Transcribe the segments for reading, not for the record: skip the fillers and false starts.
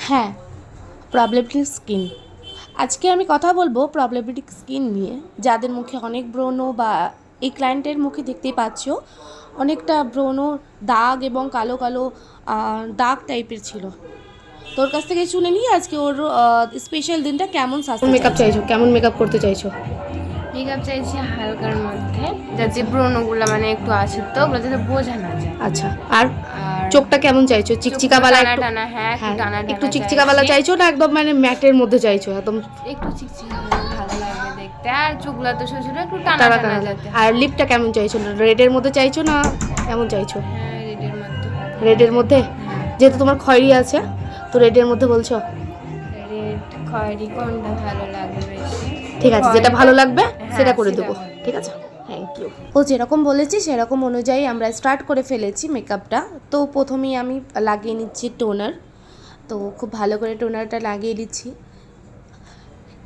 হ্যাঁ, problematic skin. আজকে আমি কথা বলবো প্রবলেমেটিক স্কিন নিয়ে, যাদের মুখে অনেক ব্রণ বা এই ক্লায়েন্টের মুখে দেখতেই পাচ্ছ অনেকটা ব্রণ, দাগ এবং কালো কালো দাগ টাইপের ছিল। তোর কাছ থেকে শুনে নিই আজকে ওর স্পেশাল দিনটা কেমন মেকআপ চাইছো, কেমন মেকআপ করতে চাইছো? মেকআপ চাইছি হালকার মধ্যে, যাতে ব্রণগুলো মানে একটু আছে তো ওগুলো যাতে বোঝা না যায়। আচ্ছা, আর চোখটা কেমন চাইছো? চিকচিকাওয়ালা একটু? টানা, হ্যাঁ একটু টানা একটু টানা চিকচিকাওয়ালা চাইছো না একদম মানে ম্যাটের মধ্যে চাইছো? একদম একটু চিকচিকা হলে ভালো লাগবে দেখতে, আর চোখগুলো তো ছোট ছোট একটু টানা টানা টানা টানা। যাতে। আর লিপটা কেমন চাইছো? রেডের মধ্যে চাইছো না কেমন চাইছো? হ্যাঁ রেডের মধ্যে। রেডের মধ্যে? যেহেতু তোমার খয়েরি আছে তো রেডের মধ্যে বলছো? রেড খয়েরি কোনটা ভালো লাগবে বেশি? ঠিক আছে, যেটা ভালো লাগবে সেটা করে সেটা দেবো। ঠিক আছে, থ্যাংক ইউ। ও যেরকম বলেছি সেরকম অনুযায়ী আমরা স্টার্ট করে ফেলেছি মেকআপটা। তো প্রথমেই আমি লাগিয়ে নিচ্ছি টোনার। তো খুব ভালো করে টোনারটা লাগিয়ে দিচ্ছি,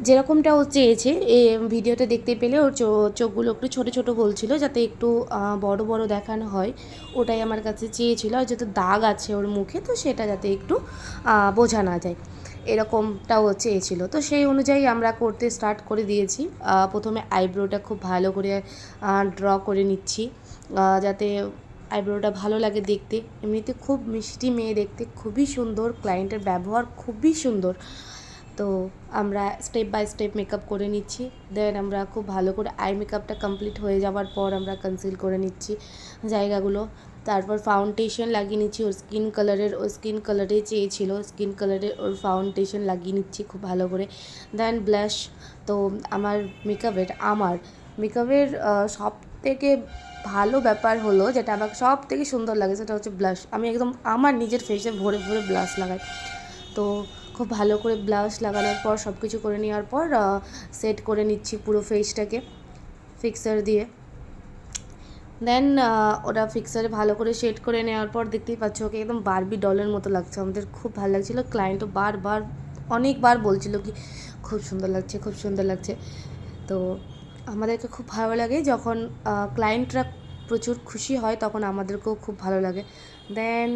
যেরকমটা ও চেয়েছে। এই ভিডিওতে দেখতে পেলে ওর চোখগুলো একটু ছোটো ছোটো বলছিল, যাতে একটু বড় বড় দেখানো হয়, ওটাই আমার কাছে চেয়েছিল। আর যেহেতু দাগ আছে ওর মুখে, তো সেটা যাতে একটু বোঝা না যায়, এরকমটাও চেয়েছিল। তো সেই অনুযায়ী আমরা করতে স্টার্ট করে দিয়েছি। প্রথমে আইব্রোটা খুব ভালো করে ড্র করে নিচ্ছি, যাতে আইব্রোটা ভালো লাগে দেখতে। এমনিতে খুব মিষ্টি মেয়ে দেখতে, খুবই সুন্দর, ক্লায়েন্টের ব্যবহার খুবই সুন্দর। তো আমরা স্টেপ বাই স্টেপ মেকআপ করে নিচ্ছি। দেন আমরা খুব ভালো করে আই মেকআপটা কমপ্লিট হয়ে যাওয়ার পর আমরা কনসিল করে নিচ্ছি জায়গাগুলো। তারপর ফাউন্ডেশন লাগিয়ে নিচ্ছি ওর স্কিন কালারের, ও স্কিন কালারে চেয়েছিল, স্কিন কালারের ওর ফাউন্ডেশন লাগিয়ে নিচ্ছি খুব ভালো করে। দেন ব্লাশ। তো আমার মেকআপের সব থেকে ভালো ব্যাপার হলো, যেটা আমার সব থেকে সুন্দর লাগে, সেটা হচ্ছে ব্লাশ। আমি একদম আমার নিজের ফেসে ভরে ভরে ব্লাশ লাগাই। তো খুব ভালো করে ব্লাশ লাগানোর পর সব কিছু করে নেওয়ার পর সেট করে নিচ্ছি পুরো ফেসটাকে ফিক্সার দিয়ে। দেন ওটা ফিক্সারে ভালো করে শেড করে নেওয়ার পর দেখতেই পাচ্ছ ওকে একদম বারবি ডলের মতো লাগছে। আমাদের খুব ভালো লাগছিলো, ক্লায়েন্টও বারবার অনেকবার বলছিল কি খুব সুন্দর লাগছে, খুব সুন্দর লাগছে। তো আমাদেরকে খুব ভালো লাগে যখন ক্লায়েন্টরা প্রচুর খুশি হয়, তখন আমাদেরকেও খুব ভালো লাগে। দেন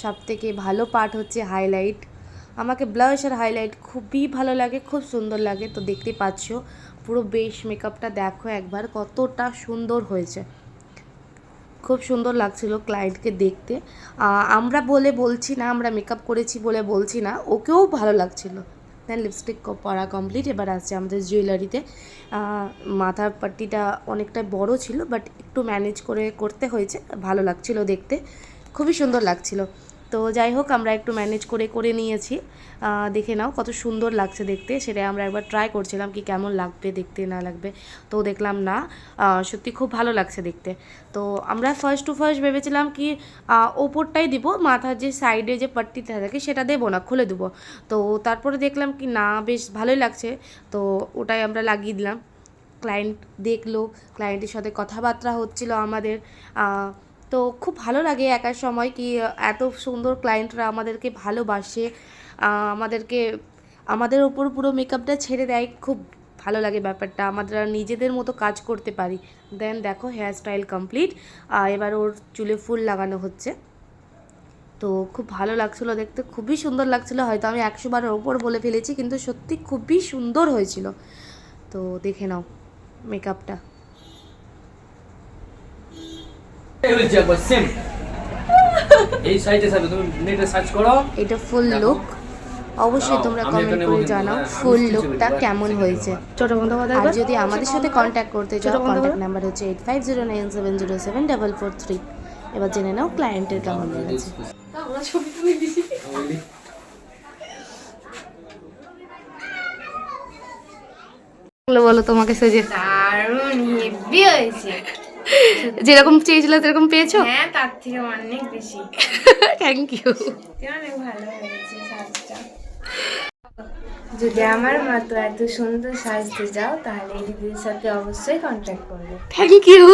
সবথেকে ভালো পার্ট হচ্ছে হাইলাইট। আমাকে ব্লাশ আর হাইলাইট খুবই ভালো লাগে, খুব সুন্দর লাগে। তো দেখতে পাচ্ছ পুরো বেশ মেকআপটা দেখো একবার কতটা সুন্দর হয়েছে, খুব সুন্দর লাগছিল ক্লায়েন্টকে দেখতে। আমরা বলছি না, আমরা মেকআপ করেছি বলে বলছি না, ওকেও ভালো লাগছিল। দেন লিপস্টিক পরা কমপ্লিট। এবার আসছে আমাদের জুয়েলারিতে। মাথার পাট্টিটা অনেকটা বড় ছিল, বাট একটু ম্যানেজ করে করতে হয়েছে, ভালো লাগছিল দেখতে, খুবই সুন্দর লাগছিল। তো যাই হোক, আমরা একটু ম্যানেজ করে করে নিয়েছি। দেখে নাও কত সুন্দর লাগছে দেখতে, সেটা আমরা একবার ট্রাই করছিলাম কি কেমন লাগবে দেখতে না লাগবে। তো দেখলাম না, সত্যি খুব ভালো লাগছে দেখতে। তো আমরা ফার্স্ট ভেবেছিলাম কি ওপরটাই দিব, মাথার যে সাইডে যে পাট্টিটা থাকে সেটা দেবো না, খুলে দেবো। তো তারপরে দেখলাম কি না, বেশ ভালোই লাগছে, তো ওটাই আমরা লাগিয়ে দিলাম। ক্লায়েন্ট দেখলো, ক্লায়েন্টের সাথে কথাবার্তা হচ্ছিল আমাদের। তো খুব ভালো লাগে একার সময় কি এত সুন্দর ক্লায়েন্টরা আমাদেরকে ভালোবাসে, আমাদের ওপর পুরো মেকআপটা ছেড়ে দেয়। খুব ভালো লাগে ব্যাপারটা, আমরা নিজেদের মতো কাজ করতে পারি। দেন দেখো হেয়ার স্টাইল কমপ্লিট। এবার ওর চুলে ফুল লাগানো হচ্ছে। তো খুব ভালো লাগছিলো দেখতে, খুবই সুন্দর লাগছিলো। হয়তো আমি 100 বারের ওপর বলে ফেলেছি, কিন্তু সত্যি খুবই সুন্দর হয়েছিল। তো দেখে নাও মেকআপটা। এটা ফুল লুক। অবশ্যই তোমরা কমেন্ট করে জানাও ফুল লুকটা কেমন হয়েছে। আর যদি আমাদের সাথে কন্ট্যাক্ট করতে চাও, কন্ট্যাক্ট নাম্বার হচ্ছে 8509707443। এবার জেনে নাও ক্লায়েন্টের কেমন লেগেছে। বলো তোমাকে সেজে দারুণ হেভি হয়েছে। যেরকম চেয়েছিল সেরকম পেয়েছো? হ্যাঁ, তার থেকে অনেক বেশি। Thank you. অনেক ভালো হয়েছে সাজটা। যদি আমার মতো এত সুন্দর সাজতে চাও, তাহলে এই দিদির সাথে অবশ্যই কন্ট্যাক্ট করবে। Thank you.